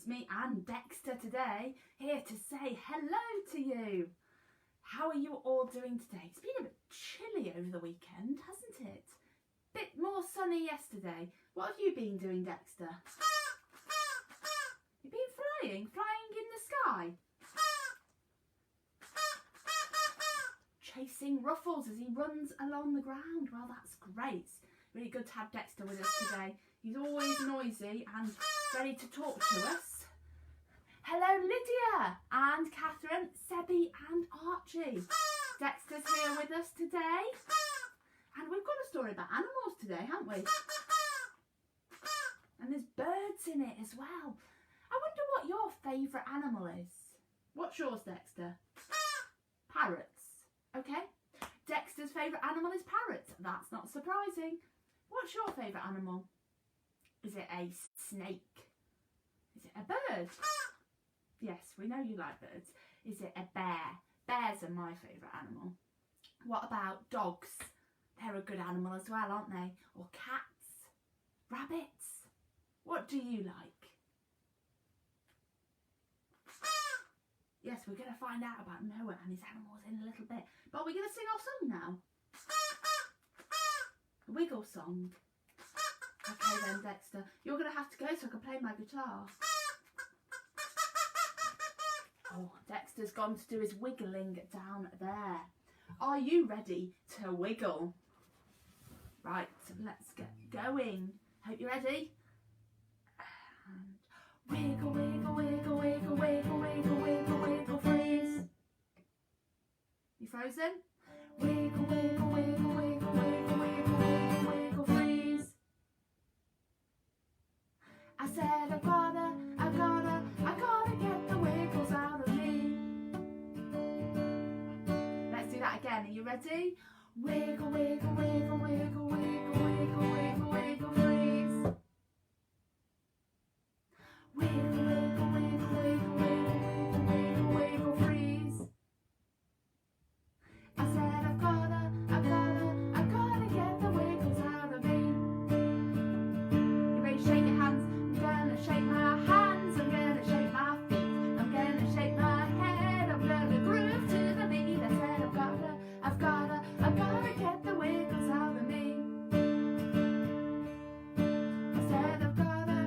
me and Dexter today, here to say hello to you. How are you all doing today? It's been a bit chilly over the weekend, hasn't it? Bit more sunny yesterday. What have you been doing, Dexter? You've been flying in the sky? Chasing Ruffles as he runs along the ground. Well, that's great. Really good to have Dexter with us today. He's always noisy and ready to talk to us. Hello, Lydia and Catherine, Sebby and Archie. Dexter's here with us today. And we've got a story about animals today, haven't we? And there's birds in it as well. I wonder what your favourite animal is. What's yours, Dexter? Parrots. Okay. Dexter's favourite animal is parrots. That's not surprising. What's your favourite animal? Is it a snake? Is it a bird? Yes, we know you like birds. Is it a bear? Bears are my favourite animal. What about dogs? They're a good animal as well, aren't they? Or cats? Rabbits? What do you like? Yes, we're going to find out about Noah and his animals in a little bit. But we're going to sing our song now. A wiggle song. Okay then, Dexter. You're going to have to go so I can play my guitar. Oh, Dexter's gone to do his wiggling down there. Are you ready to wiggle? Right, let's get going. Hope you're ready. And wiggle, wiggle, wiggle, wiggle, wiggle, wiggle, wiggle, wiggle, freeze. You frozen? Wiggle, wiggle, wiggle, wiggle, wiggle, wiggle, wiggle, wiggle, freeze. I said I gotta get the wiggles out of me. Let's do that again. Are you ready? Wiggle, wiggle, wiggle, wiggle, wiggle, wiggle, wiggle, wiggle, freeze. Wiggle, wiggle, wiggle, wiggle, wiggle, wiggle, wiggle, freeze. I said I've gotta get the wiggles out of me. You ready to shake your hands? I'm gonna shake my hands, I'm gonna shake my feet, I'm gonna shake my head, I'm gonna groove to the beat. I said I've gotta get the wiggles out of me. I said I've gotta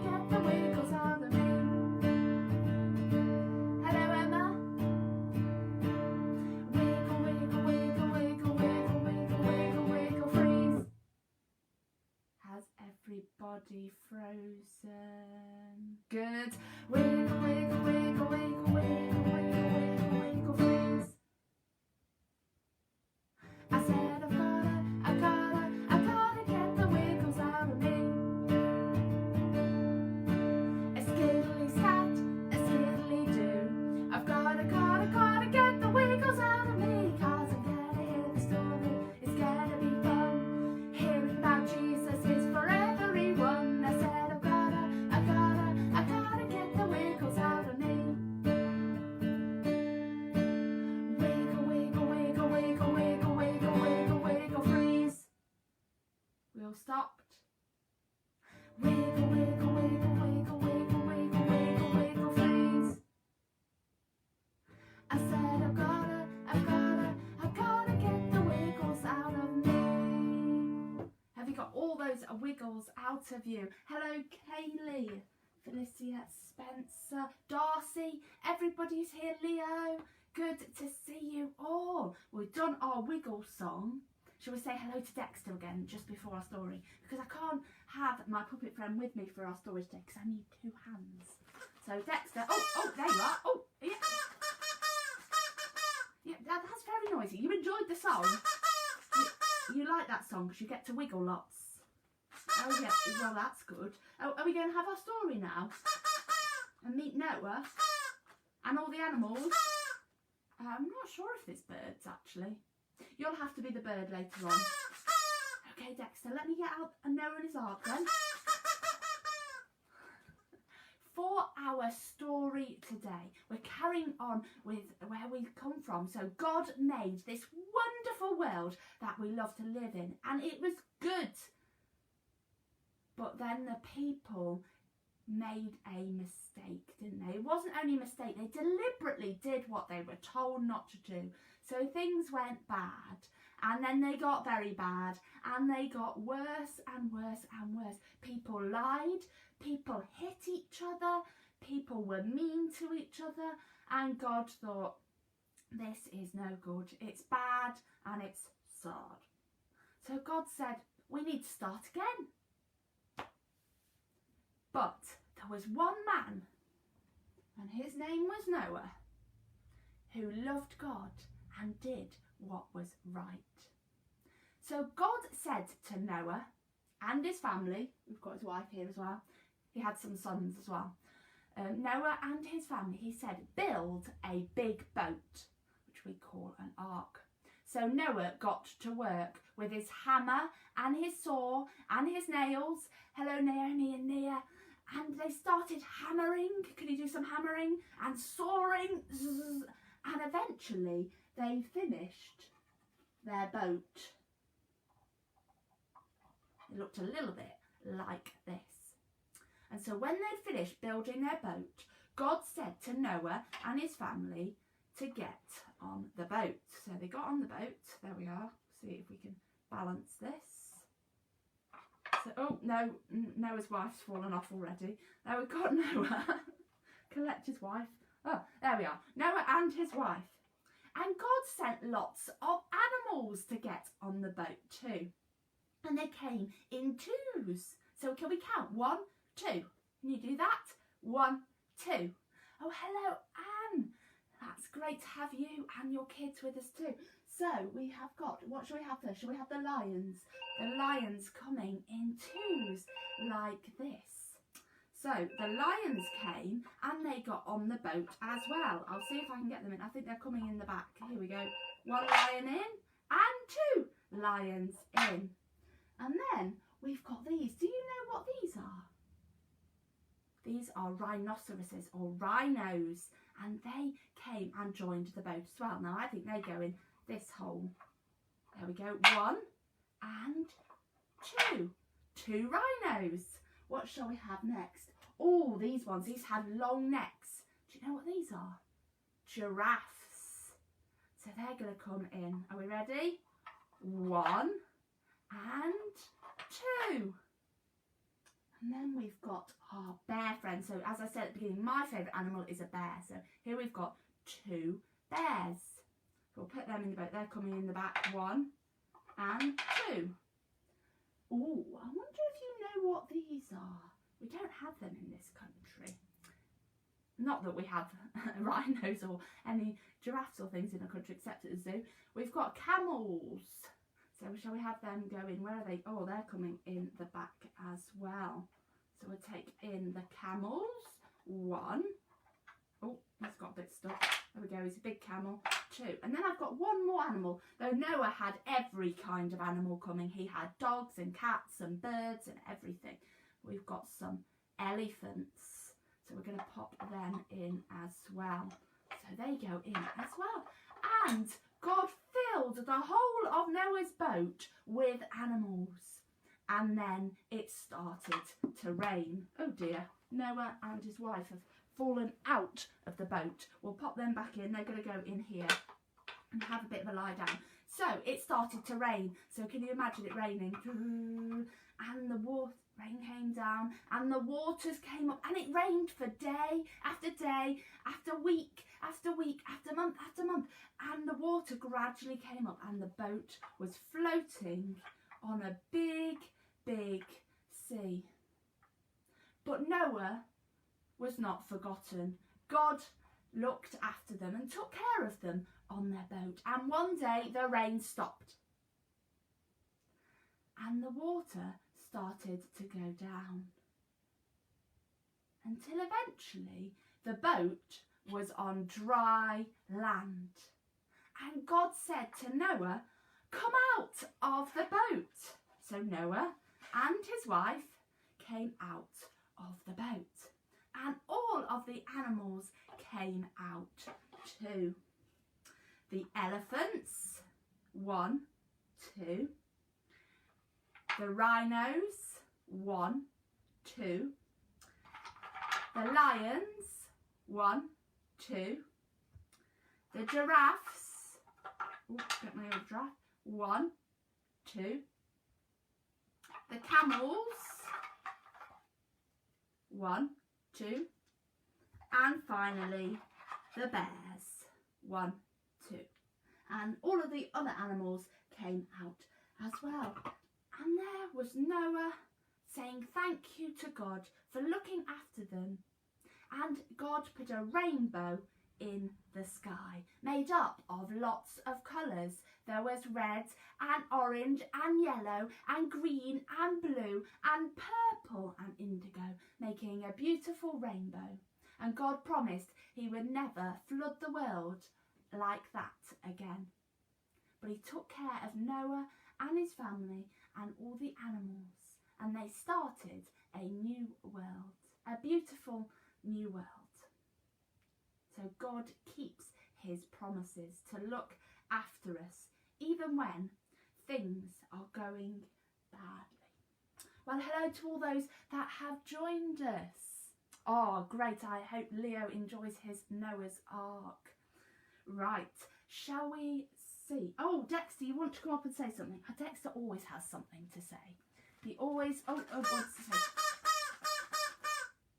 get the wiggles out of me. Hello, Emma. Wiggle, wiggle, wiggle, wiggle, wiggle, wiggle, wiggle, wiggle, freeze. Has everybody frozen? Good. Wiggle, wiggle, wiggle, wiggle, wiggle, wiggle, wiggle, wiggle, freeze. I said I've gotta get the wiggles out of me. A skiddly scat, a skiddly do. I've gotta get the wiggles out of me. 'Cause I'm gonna hear the story, it's gonna be fun. Hearing about Jesus is for everyone. I said I've gotta get the wiggles out of me. Wiggle, wiggle, wiggle, wiggle, wiggle, wiggle, wiggle, wiggle, freeze. We all stopped. Wiggle, wiggle, wiggle, wiggle, wiggle, wiggle, wiggle, wiggle, freeze. I said I've gotta get the wiggles out of me. Have you got all those wiggles out of you? Hello, Kaylee, Felicia, Spencer, Darcy, everybody's here, Leo. Good to see you all. We've done our wiggle song. Shall we say hello to Dexter again just before our story? Because I can't have my puppet friend with me for our story today because I need two hands. So Dexter, oh, there you are. Oh, yeah. Yeah, that's very noisy. You enjoyed the song. You like that song because you get to wiggle lots. Oh yeah, well that's good. Oh, are we going to have our story now? And meet Noah? And all the animals? I'm not sure if there's birds actually. You'll have to be the bird later on. Okay, Dexter, let me get out a Noah and his ark then. For our story today, we're carrying on with where we've come from. So God made this wonderful world that we love to live in, and it was good. But then the people made a mistake, didn't they? It wasn't only a mistake, they deliberately did what they were told not to do. So things went bad, and then they got very bad, and they got worse and worse and worse. People lied, people hit each other, people were mean to each other, and God thought, this is no good, it's bad and it's sad. So God said, we need to start again. But there was one man, and his name was Noah, who loved God and did what was right. So God said to Noah and his family, we've got his wife here as well, he had some sons as well, Noah and his family, he said, build a big boat, which we call an ark. So Noah got to work with his hammer and his saw and his nails. Hello, Naomi and Nia. And they started hammering. Can you do some hammering? And sawing. Zzz, and eventually they finished their boat. It looked a little bit like this. And so when they'd finished building their boat, God said to Noah and his family to get on the boat. So they got on the boat. There we are. See if we can balance this. So, oh no, Noah's wife's fallen off already. There we've got Noah. Collect his wife. Oh, there we are. Noah and his wife. And God sent lots of animals to get on the boat too. And they came in twos. So can we count? 1, 2. Can you do that? 1, 2. Oh, hello, Anne. That's great to have you and your kids with us too. So we have got, what shall we have first? Shall we have the lions? The lions coming in twos like this. So the lions came and they got on the boat as well. I'll see if I can get them in. I think they're coming in the back. Here we go. 1 lion in and 2 lions in. And then we've got these. Do you know what these are? These are rhinoceroses or rhinos. And they came and joined the boat as well. Now I think they go in this hole. There we go. 1 and 2. 2 rhinos. What shall we have next? Oh, these ones. These had long necks. Do you know what these are? Giraffes. So they're going to come in. Are we ready? 1 and 2. And then we've got our bear friends. So as I said at the beginning, my favourite animal is a bear. So here we've got 2 bears. We'll put them in the boat. They're coming in the back. 1 and 2. Oh, I wonder if you know what these are. We don't have them in this country. Not that we have rhinos or any giraffes or things in the country except at the zoo. We've got camels. So shall we have them go in? Where are they? Oh, they're coming in the back as well. So we'll take in the camels. 1. Oh, he's got a bit stuck. There we go, he's a big camel. 2. And then I've got one more animal. Though Noah had every kind of animal coming. He had dogs and cats and birds and everything. We've got some elephants. So we're going to pop them in as well. So they go in as well. And God filled the whole of Noah's boat with animals. And then it started to rain. Oh dear, Noah and his wife have fallen out of the boat. We'll pop them back in. They're going to go in here and have a bit of a lie down. So it started to rain. So can you imagine it raining? And the rain came down and the waters came up, and it rained for day after day, after week, after week, after month, and the water gradually came up and the boat was floating on a big, big sea. But Noah was not forgotten. God looked after them and took care of them on their boat. And one day the rain stopped and the water started to go down, until eventually the boat was on dry land. And God said to Noah, come out of the boat. So Noah and his wife came out of the boat. And all of the animals came out too. The elephants, 1, 2. The rhinos, 1, 2. The lions, 1, 2. The giraffes, get my old giraffe, 1, 2. The camels, 1, 2. And finally, the bears, 1, 2. And all of the other animals came out as well. And there was Noah saying thank you to God for looking after them. And God put a rainbow in the sky, made up of lots of colours. There was red and orange and yellow and green and blue and purple and indigo, making a beautiful rainbow. And God promised he would never flood the world like that again. But he took care of Noah and his family and all the animals, and they started a new world, a beautiful new world. So God keeps his promises to look after us, even when things are going badly. Well, hello to all those that have joined us. Oh, great. I hope Leo enjoys his Noah's Ark. Right, shall we see? Oh, Dexter, you want to come up and say something? Dexter always has something to say. He always wants to say.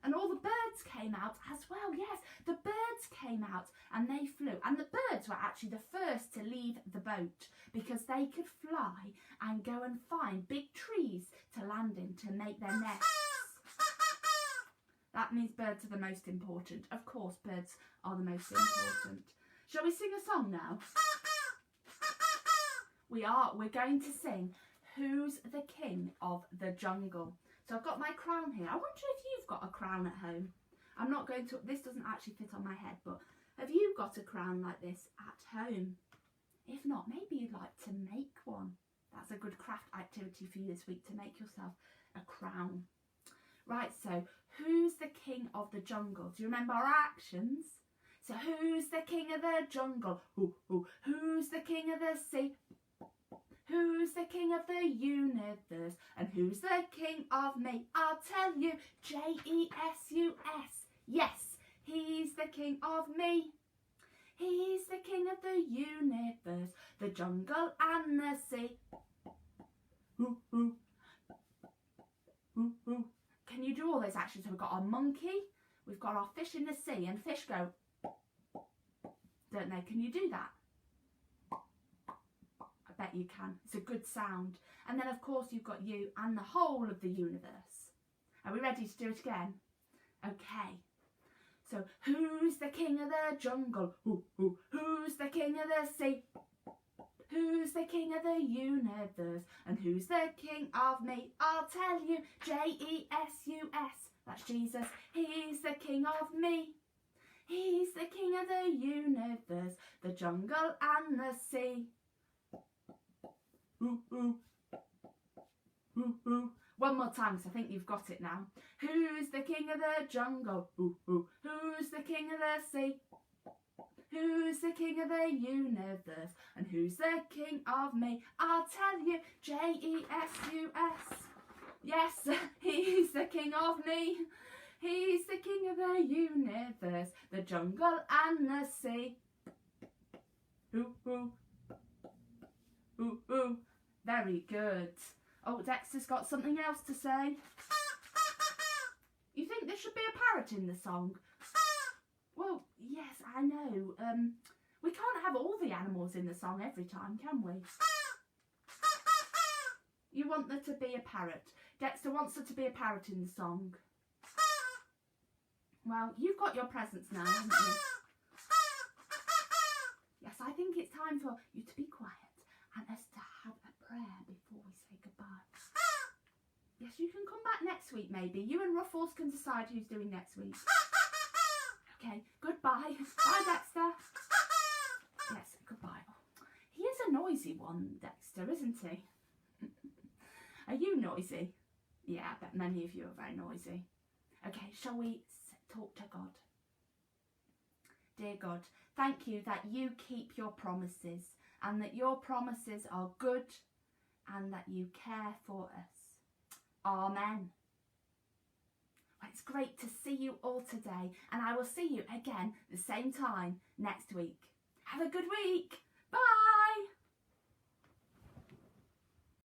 And all the birds came out as well. Yes, the birds came out and they flew. And the birds were actually the first to leave the boat because they could fly and go and find big trees to land in to make their nests. That means birds are the most important. Of course, birds are the most important. Shall we sing a song now? We're going to sing Who's the King of the Jungle? So I've got my crown here. I wonder if you've got a crown at home. I'm not going to, this doesn't actually fit on my head, but have you got a crown like this at home? If not, maybe you'd like to make one. That's a good craft activity for you this week, to make yourself a crown. Right, so who's the king of the jungle? Do you remember our actions? So who's the king of the jungle? Who's the king of the sea? Who's the king of the universe? And who's the king of me? I'll tell you, J-E-S-U-S. Yes, he's the king of me. He's the king of the universe, the jungle and the sea. Can you do all those actions? So we've got our monkey, we've got our fish in the sea, and fish go, don't they? Can you do that? I bet you can. It's a good sound. And then, of course, you've got you and the whole of the universe. Are we ready to do it again? Okay. So, who's the king of the jungle? Who's the king of the sea? Who's the king of the universe? And who's the king of me? I'll tell you, J-E-S-U-S. That's Jesus. He's the king of me. He's the king of the universe, the jungle and the sea. One more time, because I think you've got it now. Who's the king of the jungle? Who's the king of the sea? Who's the king of the universe? And who's the king of me? I'll tell you, J-E-S-U-S. Yes, he's the king of me. He's the king of the universe, the jungle and the sea. Very good. Oh, Dexter's got something else to say. You think there should be a parrot in the song? Well, yes, I know. We can't have all the animals in the song every time, can we? You want there to be a parrot. Dexter wants there to be a parrot in the song. Well, you've got your presents now, haven't you? Yes, I think it's time for you to be quiet and us to have a prayer before we say goodbye. Yes, you can come back next week maybe. You and Ruffles can decide who's doing next week. Okay, goodbye. Bye, Dexter. Yes, goodbye. Oh, he is a noisy one, Dexter, isn't he? Are you noisy? Yeah, I bet many of you are very noisy. Okay, shall we talk to God? Dear God, thank you that you keep your promises and that your promises are good and that you care for us. Amen. It's great to see you all today, and I will see you again the same time next week. Have a good week. Bye.